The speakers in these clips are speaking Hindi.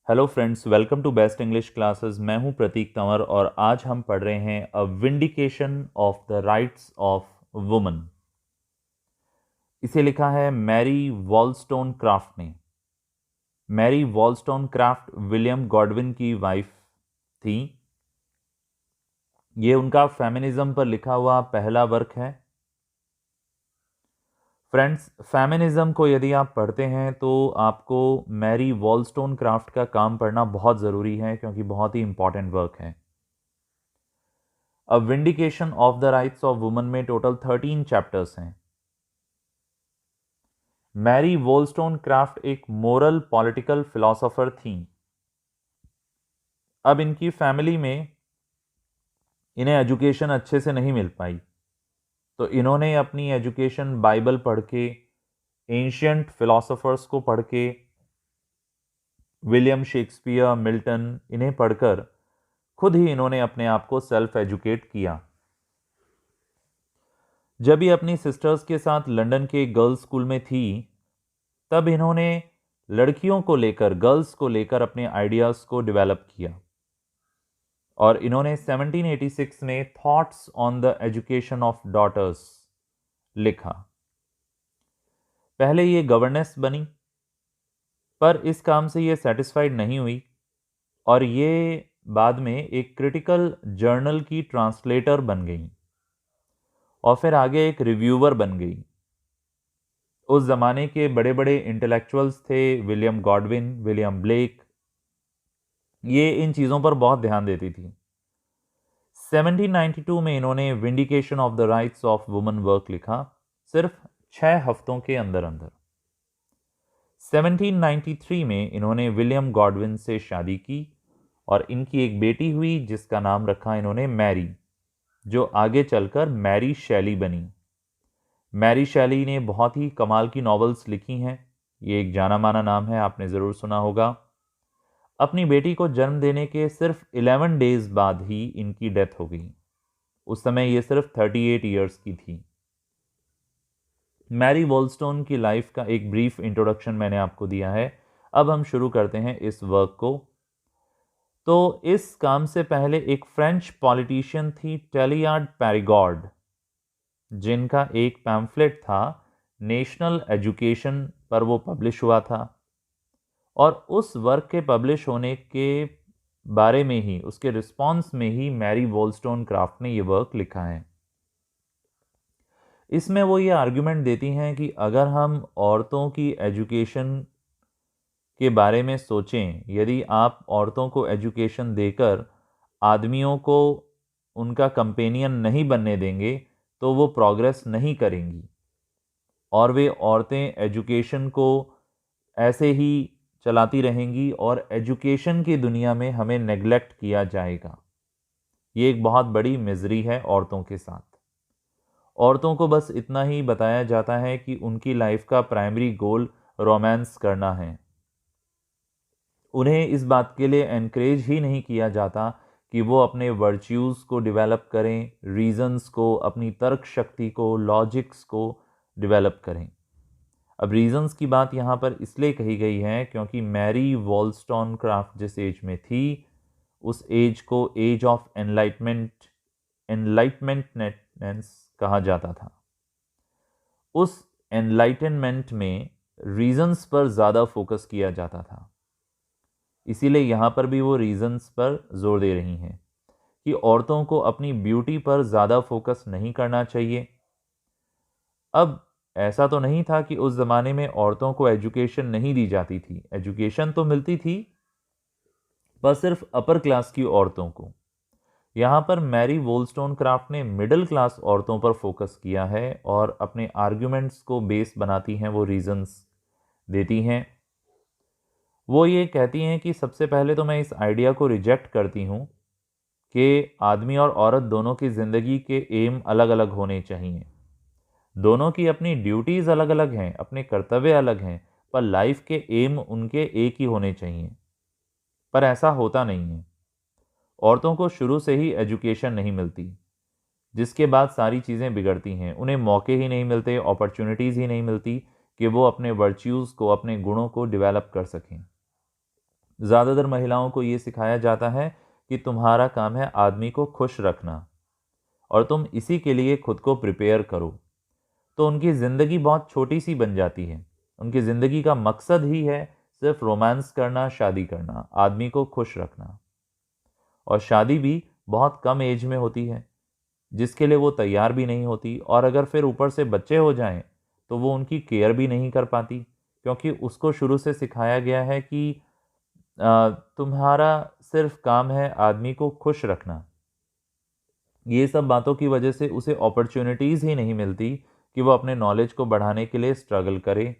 Hello friends, welcome to best English classes. मैं हूं प्रतीक तंवर और आज हम पढ़ रहे हैं a vindication of the rights of woman. इसे लिखा है मैरी वॉलस्टोनक्राफ्ट ने। मैरी वॉलस्टोनक्राफ्ट विलियम गॉडविन की वाइफ थी। ये उनका फेमिनिज्म पर लिखा हुआ पहला वर्क है। फ्रेंड्स, फेमिनिज्म को यदि आप पढ़ते हैं तो आपको मैरी वॉलस्टोनक्राफ्ट का काम पढ़ना बहुत ज़रूरी है, क्योंकि बहुत ही इंपॉर्टेंट वर्क है। A vindication of the rights of woman में टोटल 13 चैप्टर्स हैं। मैरी वोल्स्टोनक्राफ्ट एक मोरल पॉलिटिकल फिलोसोफर थी। अब इनकी फैमिली में इन्हें एजुकेशन अच्छे से नहीं मिल पाई, तो इन्होंने अपनी एजुकेशन बाइबल पढ़ के, एंशियंट फिलोसोफर्स को पढ़ के, विलियम शेक्सपियर, मिल्टन, इन्हें पढ़कर खुद ही इन्होंने अपने आप को सेल्फ एजुकेट किया। जब ये अपनी सिस्टर्स के साथ लंदन के गर्ल्स स्कूल में थी, तब इन्होंने लड़कियों को लेकर, गर्ल्स को लेकर अपने आइडियाज़ को डेवलप किया और इन्होंने 1786 में thoughts on the education of daughters लिखा। पहले ये गवर्नेंस बनी, पर इस काम से ये सेटिस्फाइड नहीं हुई और ये बाद में एक क्रिटिकल जर्नल की ट्रांसलेटर बन गई और फिर आगे एक रिव्यूअर बन गई। उस ज़माने के बड़े बड़े इंटेलेक्चुअल्स थे, विलियम गॉडविन, विलियम ब्लेक, ये इन चीज़ों पर बहुत ध्यान देती थी। 1792 में इन्होंने vindication of the rights of woman work लिखा, सिर्फ 6 हफ्तों के अंदर अंदर। 1793 में इन्होंने विलियम गॉडविन से शादी की और इनकी एक बेटी हुई जिसका नाम रखा इन्होंने मैरी, जो आगे चलकर मैरी शैली बनी। मैरी शैली ने बहुत ही कमाल की नॉवेल्स लिखी हैं। ये एक जाना माना नाम है, आपने ज़रूर सुना होगा। अपनी बेटी को जन्म देने के सिर्फ 11 डेज बाद ही इनकी डेथ हो गई। उस समय ये सिर्फ 38 ईयर्स की थी। मैरी वॉलस्टोन की लाइफ का एक ब्रीफ इंट्रोडक्शन मैंने आपको दिया है। अब हम शुरू करते हैं इस वर्क को। तो इस काम से पहले एक फ्रेंच पॉलिटिशियन थी, टेलियार्ड पैरीगॉर्ड, जिनका एक पैम्फलेट था नेशनल एजुकेशन पर, वो पब्लिश हुआ था और उस वर्क के पब्लिश होने के बारे में ही, उसके रिस्पॉन्स में ही मैरी वॉलस्टोनक्राफ्ट ने ये वर्क लिखा है। इसमें वो ये आर्गुमेंट देती हैं कि अगर हम औरतों की एजुकेशन के बारे में सोचें, यदि आप औरतों को एजुकेशन देकर आदमियों को उनका कंपेनियन नहीं बनने देंगे तो वो प्रोग्रेस नहीं करेंगी और वे औरतें एजुकेशन को ऐसे ही चलाती रहेंगी और एजुकेशन की दुनिया में हमें नेग्लेक्ट किया जाएगा। ये एक बहुत बड़ी मिजरी है औरतों के साथ। औरतों को बस इतना ही बताया जाता है कि उनकी लाइफ का प्राइमरी गोल रोमांस करना है। उन्हें इस बात के लिए एनकरेज ही नहीं किया जाता कि वो अपने वर्च्यूज़ को डेवलप करें, रीजंस को, अपनी तर्क शक्ति को, लॉजिक्स को डेवलप करें। अब रीजंस की बात यहाँ पर इसलिए कही गई है क्योंकि मैरी वॉलस्टोनक्राफ्ट जिस एज में थी, उस एज को एज ऑफ एनलाइटमेंटनेस कहा जाता था। उस एनलाइटनमेंट में रीजंस पर ज़्यादा फोकस किया जाता था। इसीलिए यहाँ पर भी वो रीजंस पर जोर दे रही हैं कि औरतों को अपनी ब्यूटी पर ज़्यादा फोकस नहीं करना चाहिए। अब ऐसा तो नहीं था कि उस ज़माने में औरतों को एजुकेशन नहीं दी जाती थी, एजुकेशन तो मिलती थी, पर सिर्फ अपर क्लास की औरतों को। यहाँ पर मैरी वॉलस्टोनक्राफ्ट ने मिडिल क्लास औरतों पर फोकस किया है और अपने आर्ग्यूमेंट्स को बेस बनाती हैं, वो रीजंस देती हैं। वो ये कहती हैं कि सबसे पहले तो मैं इस आइडिया को रिजेक्ट करती हूँ कि आदमी और औरत दोनों की ज़िंदगी के एम अलग अलग होने चाहिए। दोनों की अपनी ड्यूटीज़ अलग अलग हैं, अपने कर्तव्य अलग हैं, पर लाइफ के एम उनके एक ही होने चाहिए। पर ऐसा होता नहीं है। औरतों को शुरू से ही एजुकेशन नहीं मिलती, जिसके बाद सारी चीज़ें बिगड़ती हैं। उन्हें मौके ही नहीं मिलते, अपॉर्चुनिटीज़ ही नहीं मिलती कि वो अपने वर्च्यूज़ को, अपने गुणों को डेवलप कर सकें। ज़्यादातर महिलाओं को ये सिखाया जाता है कि तुम्हारा काम है आदमी को खुश रखना और तुम इसी के लिए खुद को प्रिपेयर करो। तो उनकी ज़िंदगी बहुत छोटी सी बन जाती है। उनकी ज़िंदगी का मकसद ही है सिर्फ रोमांस करना, शादी करना, आदमी को खुश रखना। और शादी भी बहुत कम एज में होती है जिसके लिए वो तैयार भी नहीं होती, और अगर फिर ऊपर से बच्चे हो जाएं तो वो उनकी केयर भी नहीं कर पाती, क्योंकि उसको शुरू से सिखाया गया है कि तुम्हारा सिर्फ काम है आदमी को खुश रखना। ये सब बातों की वजह से उसे अपॉर्चुनिटीज़ ही नहीं मिलती कि वो अपने नॉलेज को बढ़ाने के लिए स्ट्रगल करे।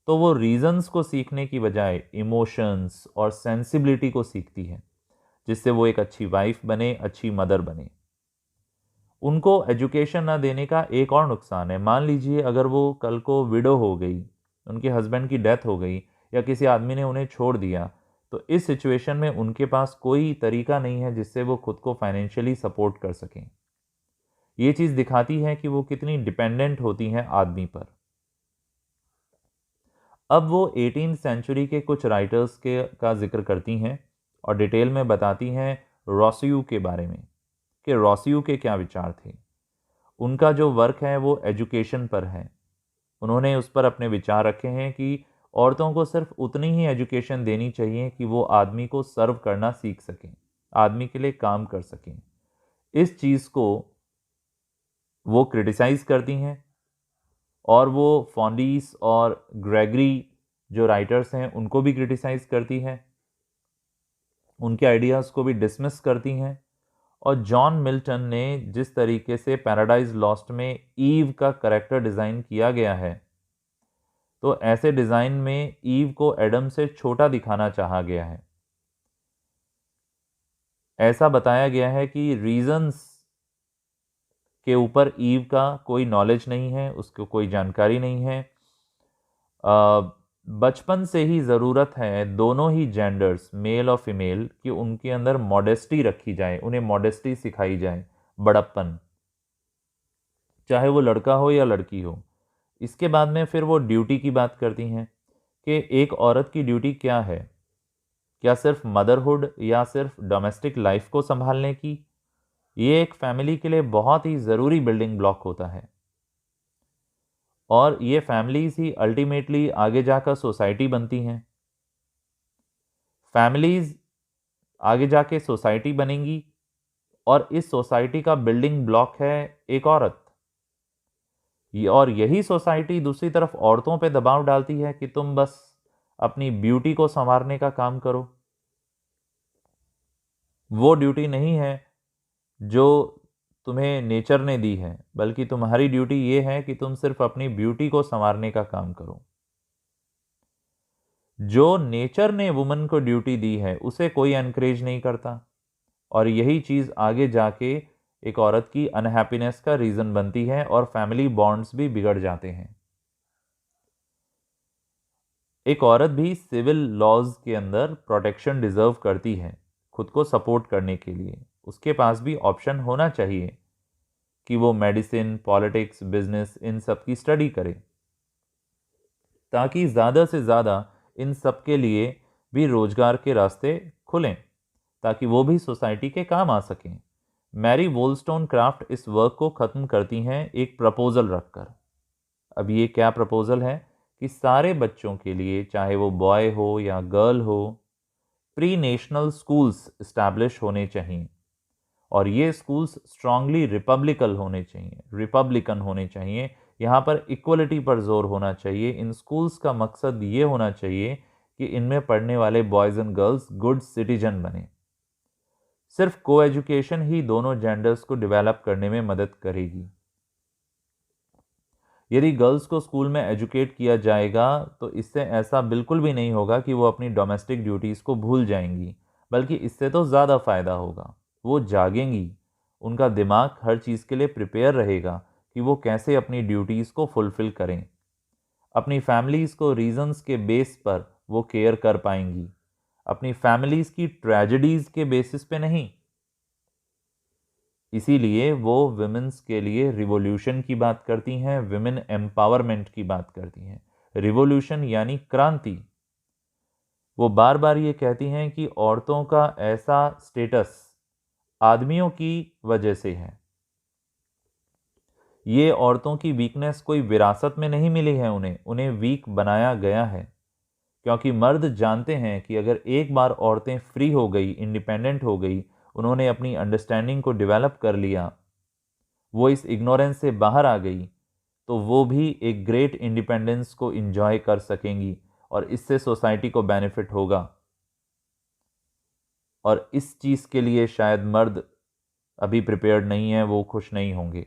तो वो रीजंस को सीखने की बजाय इमोशंस और सेंसिबिलिटी को सीखती है, जिससे वो एक अच्छी वाइफ बने, अच्छी मदर बने। उनको एजुकेशन ना देने का एक और नुकसान है। मान लीजिए अगर वो कल को विडो हो गई, उनके हस्बैंड की डेथ हो गई या किसी आदमी ने उन्हें छोड़ दिया, तो इस सिचुएशन में उनके पास कोई तरीका नहीं है जिससे वो खुद को फाइनेंशियली सपोर्ट कर सकें। ये चीज़ दिखाती है कि वो कितनी डिपेंडेंट होती हैं आदमी पर। अब वो 18th सेंचुरी के कुछ राइटर्स के का जिक्र करती हैं और डिटेल में बताती हैं रोसियू के बारे में कि रोसियू के क्या विचार थे। उनका जो वर्क है वो एजुकेशन पर है। उन्होंने उस पर अपने विचार रखे हैं कि औरतों को सिर्फ उतनी ही एजुकेशन देनी चाहिए कि वो आदमी को सर्व करना सीख सकें, आदमी के लिए काम कर सकें। इस चीज़ को वो क्रिटिसाइज़ करती हैं और वो फॉन्डीस और ग्रेगरी जो राइटर्स हैं उनको भी क्रिटिसाइज़ करती हैं, उनके आइडियाज़ को भी डिसमिस करती हैं। और जॉन मिल्टन ने जिस तरीके से पैराडाइज लॉस्ट में ईव का करेक्टर डिज़ाइन किया गया है, तो ऐसे डिज़ाइन में ईव को एडम से छोटा दिखाना चाहा गया है। ऐसा बताया गया है कि रीजंस के ऊपर ईव का कोई नॉलेज नहीं है, उसको कोई जानकारी नहीं है। बचपन से ही ज़रूरत है दोनों ही जेंडर्स, मेल और फीमेल, कि उनके अंदर मॉडेस्टी रखी जाए, उन्हें मॉडेस्टी सिखाई जाए, बड़प्पन, चाहे वो लड़का हो या लड़की हो। इसके बाद में फिर वो ड्यूटी की बात करती हैं कि एक औरत की ड्यूटी क्या है, क्या सिर्फ मदरहुड या सिर्फ डोमेस्टिक लाइफ को संभालने की। ये एक फैमिली के लिए बहुत ही ज़रूरी बिल्डिंग ब्लॉक होता है, और ये फैमिलीज ही अल्टीमेटली आगे जाकर सोसाइटी बनती हैं। फैमिलीज आगे जाके सोसाइटी बनेंगी और इस सोसाइटी का बिल्डिंग ब्लॉक है एक औरत। और यही सोसाइटी दूसरी तरफ औरतों पे दबाव डालती है कि तुम बस अपनी ब्यूटी को संवारने का काम करो। वो ड्यूटी नहीं है जो तुम्हें नेचर ने दी है, बल्कि तुम्हारी ड्यूटी ये है कि तुम सिर्फ अपनी ब्यूटी को संवारने का काम करो। जो नेचर ने वुमन को ड्यूटी दी है उसे कोई एनकरेज नहीं करता, और यही चीज़ आगे जाके एक औरत की अनहैप्पीनेस का रीज़न बनती है और फैमिली बॉन्ड्स भी बिगड़ जाते हैं। एक औरत भी सिविल लॉज के अंदर प्रोटेक्शन डिजर्व करती है खुद को सपोर्ट करने के लिए। उसके पास भी ऑप्शन होना चाहिए कि वो मेडिसिन, पॉलिटिक्स, बिजनेस, इन सब की स्टडी करे, ताकि ज़्यादा से ज़्यादा इन सब के लिए भी रोजगार के रास्ते खुलें, ताकि वो भी सोसाइटी के काम आ सकें। मैरी वोलस्टोनक्राफ्ट इस वर्क को ख़त्म करती हैं एक प्रपोज़ल रखकर। अब ये क्या प्रपोज़ल है कि सारे बच्चों के लिए, चाहे वो बॉय हो या गर्ल हो, प्री नेशनल स्कूल्स इस्टेब्लिश होने चाहिए, और ये स्कूल्स स्ट्रांगली रिपब्लिकन होने चाहिए। यहाँ पर इक्वलिटी पर जोर होना चाहिए। इन स्कूल्स का मकसद ये होना चाहिए कि इनमें पढ़ने वाले boys and girls good citizen बने। सिर्फ को एजुकेशन ही दोनों जेंडर्स को डेवलप करने में मदद करेगी। यदि गर्ल्स को स्कूल में एजुकेट किया जाएगा तो इससे ऐसा बिल्कुल भी नहीं होगा कि वो अपनी डोमेस्टिक ड्यूटीज़ को भूल जाएंगी, बल्कि इससे तो ज़्यादा फ़ायदा होगा। वो जागेंगी, उनका दिमाग हर चीज़ के लिए प्रिपेयर रहेगा कि वो कैसे अपनी ड्यूटीज़ को फुलफ़िल करें। अपनी फैमिलीज़ को रीजंस के बेस पर वो केयर कर पाएंगी, अपनी फैमिलीज़ की ट्रेजेडीज़ के बेसिस पे नहीं। इसीलिए वो विमेंस के लिए रिवॉल्यूशन की बात करती हैं, विमेन एम्पावरमेंट की बात करती हैं। रिवॉल्यूशन यानी क्रांति। वो बार बार ये कहती हैं कि औरतों का ऐसा स्टेटस आदमियों की वजह से है। ये औरतों की वीकनेस कोई विरासत में नहीं मिली है, उन्हें उन्हें वीक बनाया गया है, क्योंकि मर्द जानते हैं कि अगर एक बार औरतें फ्री हो गई, इंडिपेंडेंट हो गई, उन्होंने अपनी अंडरस्टैंडिंग को डेवलप कर लिया, वो इस इग्नोरेंस से बाहर आ गई, तो वो भी एक ग्रेट इंडिपेंडेंस को इंजॉय कर सकेंगी और इससे सोसाइटी को बेनिफिट होगा। और इस चीज़ के लिए शायद मर्द अभी प्रिपेयर्ड नहीं है, वो खुश नहीं होंगे।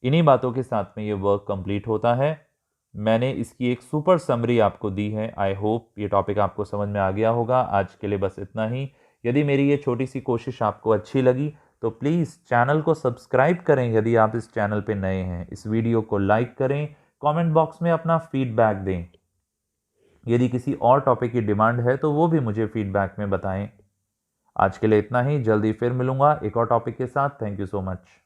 इन्हीं बातों के साथ में ये वर्क कंप्लीट होता है। मैंने इसकी एक सुपर समरी आपको दी है। आई होप ये टॉपिक आपको समझ में आ गया होगा। आज के लिए बस इतना ही। यदि मेरी ये छोटी सी कोशिश आपको अच्छी लगी तो प्लीज़ चैनल को सब्सक्राइब करें यदि आप इस चैनल पे नए हैं। इस वीडियो को लाइक करें, कमेंट बॉक्स में अपना फीडबैक दें। यदि किसी और टॉपिक की डिमांड है तो वो भी मुझे फीडबैक में बताएं। आज के लिए इतना ही। जल्दी फिर मिलूंगा एक और टॉपिक के साथ। Thank you so much.